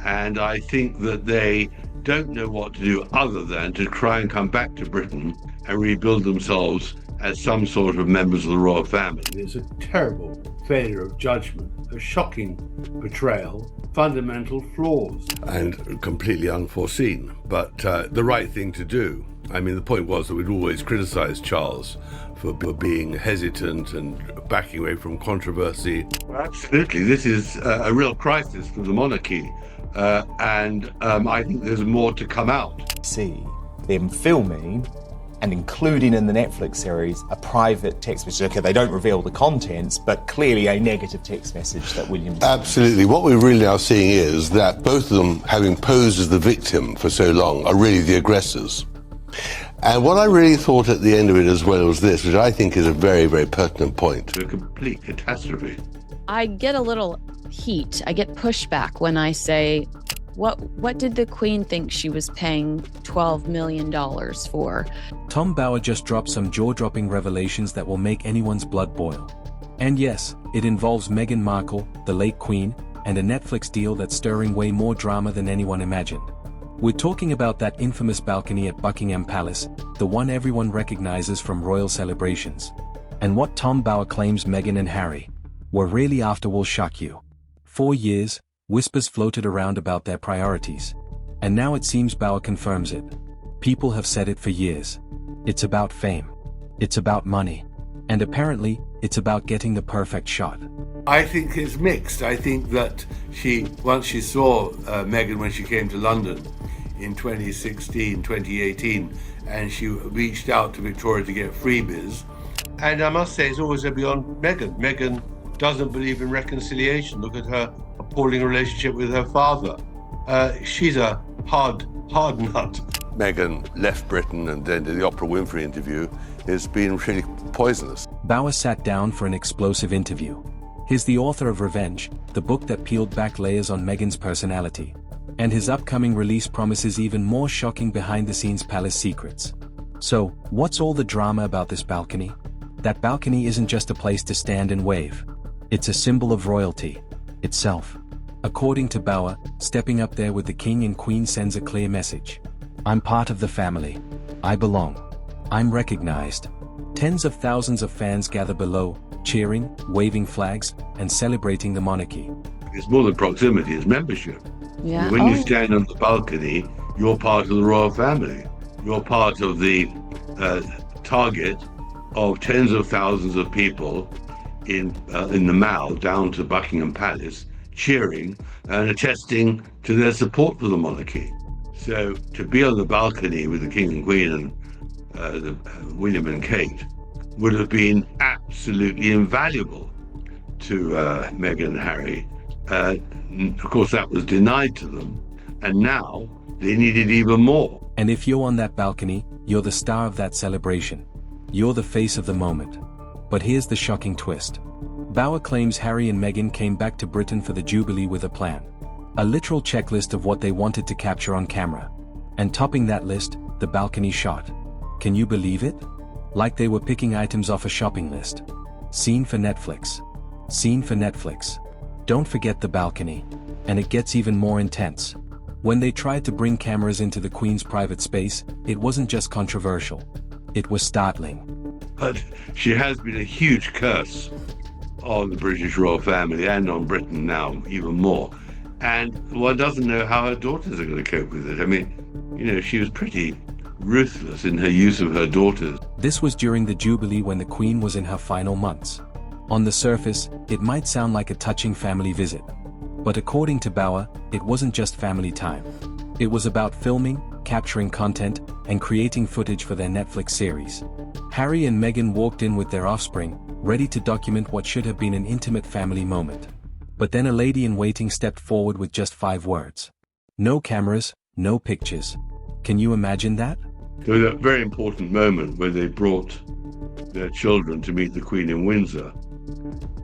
And I think that they don't know what to do other than to try and come back to Britain and rebuild themselves as some sort of members of the royal family. It's a terrible failure of judgment, a shocking betrayal, fundamental flaws. And completely unforeseen, but the right thing to do. I mean, the point was that we'd always criticised Charles for being hesitant and backing away from controversy. Absolutely. This is a real crisis for the monarchy. And I think there's more to come out. See them filming and including in the Netflix series a private text message. Okay, they don't reveal the contents, but clearly a negative text message that William... Absolutely. What we're really now seeing is that both of them, having posed as the victim for so long, are really the aggressors. And what I really thought at the end of it as well was this, which I think is a very, very pertinent point. A complete catastrophe. I get a little heat. I get pushback when I say, what did the Queen think she was paying $12 million for? Tom Bower just dropped some jaw-dropping revelations that will make anyone's blood boil. And yes, it involves Meghan Markle, the late Queen, and a Netflix deal that's stirring way more drama than anyone imagined. We're talking about that infamous balcony at Buckingham Palace, the one everyone recognizes from royal celebrations. And what Tom Bower claims Meghan and Harry were really after will shock you. 4 years, whispers floated around about their priorities. And now it seems Bower confirms it. People have said it for years. It's about fame. It's about money. And apparently, it's about getting the perfect shot. I think it's mixed. I think that once she saw Meghan when she came to London in 2016, 2018, and she reached out to Victoria to get freebies. And I must say, it's always beyond Meghan. Meghan doesn't believe in reconciliation. Look at her appalling relationship with her father. She's a hard nut. Meghan left Britain and then the Oprah Winfrey interview has been really poisonous. Bower sat down for an explosive interview. He's the author of Revenge, the book that peeled back layers on Meghan's personality. And his upcoming release promises even more shocking behind-the-scenes palace secrets. So, what's all the drama about this balcony? That balcony isn't just a place to stand and wave. It's a symbol of royalty itself. According to Bower, stepping up there with the King and Queen sends a clear message. I'm part of the family. I belong. I'm recognized. Tens of thousands of fans gather below, cheering, waving flags, and celebrating the monarchy. It's more than proximity, it's membership. Yeah. When you stand on the balcony, you're part of the royal family. You're part of the target of tens of thousands of people in the Mall down to Buckingham Palace, cheering and attesting to their support for the monarchy. So to be on the balcony with the King and Queen and William and Kate would have been absolutely invaluable to Meghan and Harry. Of course, that was denied to them, and now they needed even more. And if you're on that balcony, you're the star of that celebration. You're the face of the moment. But here's the shocking twist. Bower claims Harry and Meghan came back to Britain for the Jubilee with a plan. A literal checklist of what they wanted to capture on camera. And topping that list, the balcony shot. Can you believe it? Like they were picking items off a shopping list. Scene for Netflix. Scene for Netflix. Don't forget the balcony. And it gets even more intense. When they tried to bring cameras into the Queen's private space, it wasn't just controversial. It was startling. But she has been a huge curse on the British royal family and on Britain now even more. And one doesn't know how her daughters are going to cope with it. I mean, she was pretty ruthless in her use of her daughters. This was during the Jubilee when the Queen was in her final months. On the surface, it might sound like a touching family visit. But according to Bower, it wasn't just family time. It was about filming, capturing content, and creating footage for their Netflix series. Harry and Meghan walked in with their offspring, ready to document what should have been an intimate family moment. But then a lady in waiting stepped forward with just 5 words. No cameras, no pictures. Can you imagine that? There was a very important moment where they brought their children to meet the Queen in Windsor.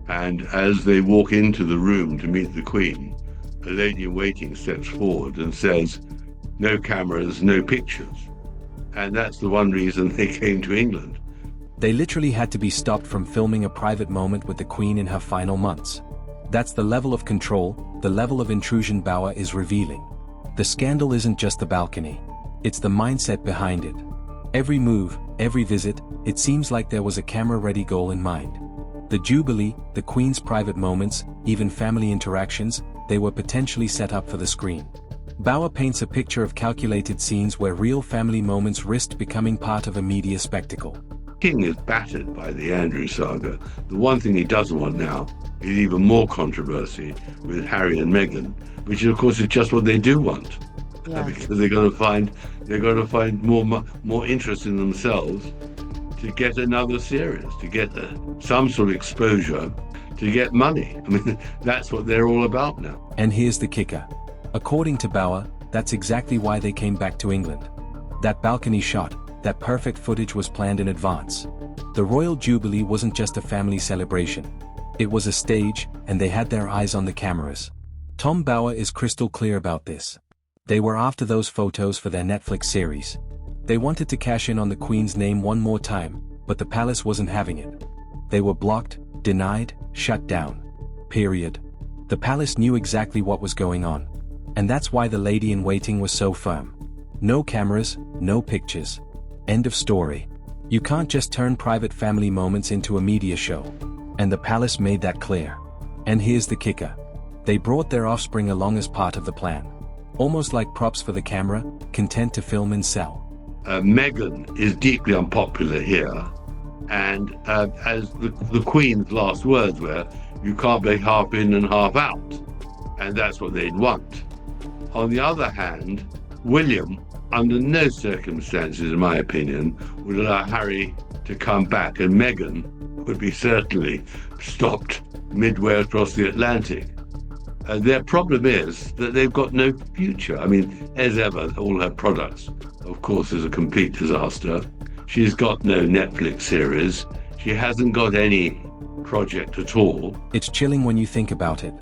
And as they walk into the room to meet the Queen, a lady in waiting steps forward and says, no cameras, no pictures. And that's the one reason they came to England. They literally had to be stopped from filming a private moment with the Queen in her final months. That's the level of control, the level of intrusion Bauer is revealing. The scandal isn't just the balcony. It's the mindset behind it. Every move, every visit, it seems like there was a camera-ready goal in mind. The Jubilee, the Queen's private moments, even family interactions, they were potentially set up for the screen. Bauer paints a picture of calculated scenes where real family moments risked becoming part of a media spectacle. King is battered by the Andrew saga. The one thing he doesn't want now is even more controversy with Harry and Meghan, which of course is just what they do want. Because they're going to find more interest in themselves to get another series, to get some sort of exposure, to get money. I mean, that's what they're all about now. And here's the kicker. According to Bauer, that's exactly why they came back to England. That balcony shot, that perfect footage was planned in advance. The Royal Jubilee wasn't just a family celebration. It was a stage, and they had their eyes on the cameras. Tom Bauer is crystal clear about this. They were after those photos for their Netflix series. They wanted to cash in on the Queen's name one more time, but the palace wasn't having it. They were blocked, denied, shut down. Period. The palace knew exactly what was going on. And that's why the lady-in-waiting was so firm. No cameras, no pictures. End of story. You can't just turn private family moments into a media show. And the palace made that clear. And here's the kicker. They brought their offspring along as part of the plan. Almost like props for the camera, content to film and sell. Meghan is deeply unpopular here, and as the Queen's last words were, you can't be half in and half out, and that's what they'd want. On the other hand, William, under no circumstances, in my opinion, would allow Harry to come back, and Meghan would be certainly stopped midway across the Atlantic. Their problem is that they've got no future. I mean, as ever, all her products, of course, is a complete disaster. She's got no Netflix series. She hasn't got any project at all. It's chilling when you think about it.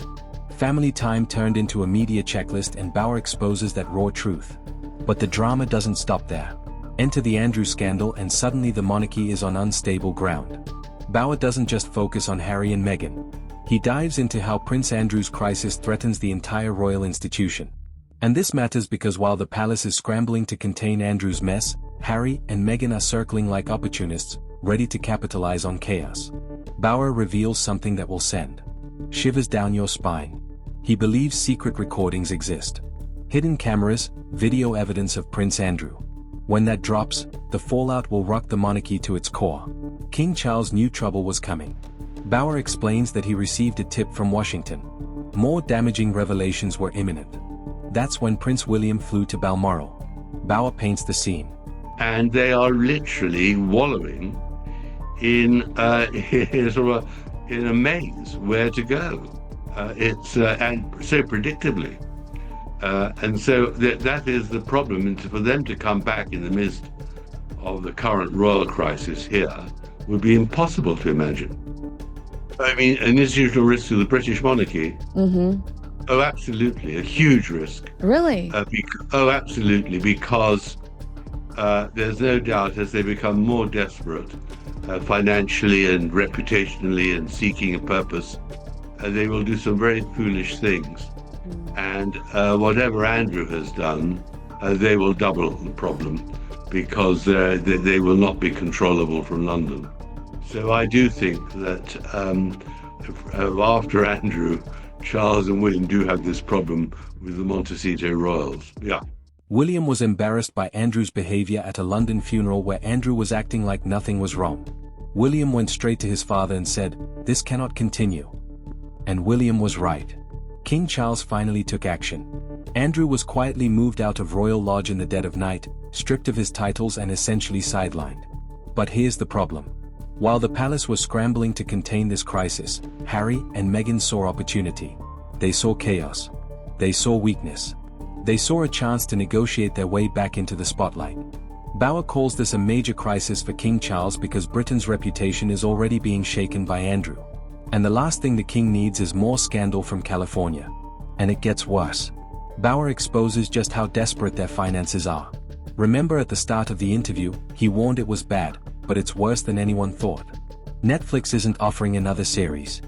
Family Time turned into a media checklist, and Bauer exposes that raw truth. But the drama doesn't stop there. Enter the Andrew scandal, and suddenly the monarchy is on unstable ground. Bauer doesn't just focus on Harry and Meghan. He dives into how Prince Andrew's crisis threatens the entire royal institution. And this matters because while the palace is scrambling to contain Andrew's mess, Harry and Meghan are circling like opportunists, ready to capitalize on chaos. Bauer reveals something that will send shivers down your spine. He believes secret recordings exist. Hidden cameras, video evidence of Prince Andrew. When that drops, the fallout will rock the monarchy to its core. King Charles knew trouble was coming. Bauer explains that he received a tip from Washington. More damaging revelations were imminent. That's when Prince William flew to Balmoral. Bauer paints the scene. And they are literally wallowing in a maze where to go. And so predictably. And so that is the problem. And for them to come back in the midst of the current royal crisis here would be impossible to imagine. I mean, an institutional risk to the British monarchy? Mm-hmm. Oh, absolutely. A huge risk. Really? Absolutely, because there's no doubt as they become more desperate financially and reputationally and seeking a purpose, they will do some very foolish things. And whatever Andrew has done, they will double the problem because they will not be controllable from London. So I do think that after Andrew, Charles and William do have this problem with the Montecito royals. Yeah. William was embarrassed by Andrew's behavior at a London funeral where Andrew was acting like nothing was wrong. William went straight to his father and said, "This cannot continue." And William was right. King Charles finally took action. Andrew was quietly moved out of Royal Lodge in the dead of night, stripped of his titles and essentially sidelined. But here's the problem. While the palace was scrambling to contain this crisis, Harry and Meghan saw opportunity. They saw chaos. They saw weakness. They saw a chance to negotiate their way back into the spotlight. Bauer calls this a major crisis for King Charles because Britain's reputation is already being shaken by Andrew. And the last thing the king needs is more scandal from California. And it gets worse. Bauer exposes just how desperate their finances are. Remember at the start of the interview, he warned it was bad, but it's worse than anyone thought. Netflix isn't offering another series.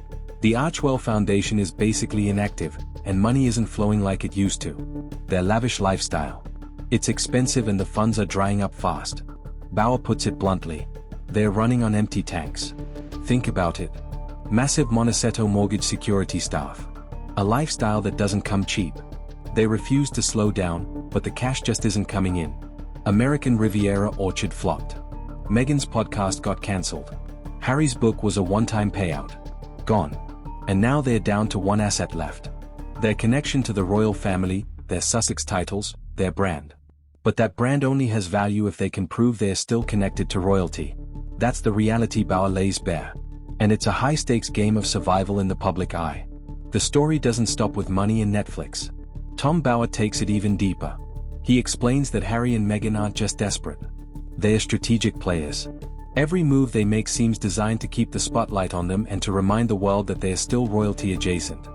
The Archewell Foundation is basically inactive, and money isn't flowing like it used to. Their lavish lifestyle. It's expensive and the funds are drying up fast. Bauer puts it bluntly. They're running on empty tanks. Think about it. Massive Monaceto mortgage security staff. A lifestyle that doesn't come cheap. They refuse to slow down, but the cash just isn't coming in. American Riviera Orchard flopped. Meghan's podcast got cancelled. Harry's book was a one-time payout. Gone. And now they're down to one asset left. Their connection to the royal family, their Sussex titles, their brand. But that brand only has value if they can prove they're still connected to royalty. That's the reality Bauer lays bare. And it's a high-stakes game of survival in the public eye. The story doesn't stop with money and Netflix. Tom Bauer takes it even deeper. He explains that Harry and Meghan aren't just desperate. They're strategic players. Every move they make seems designed to keep the spotlight on them and to remind the world that they're still royalty adjacent.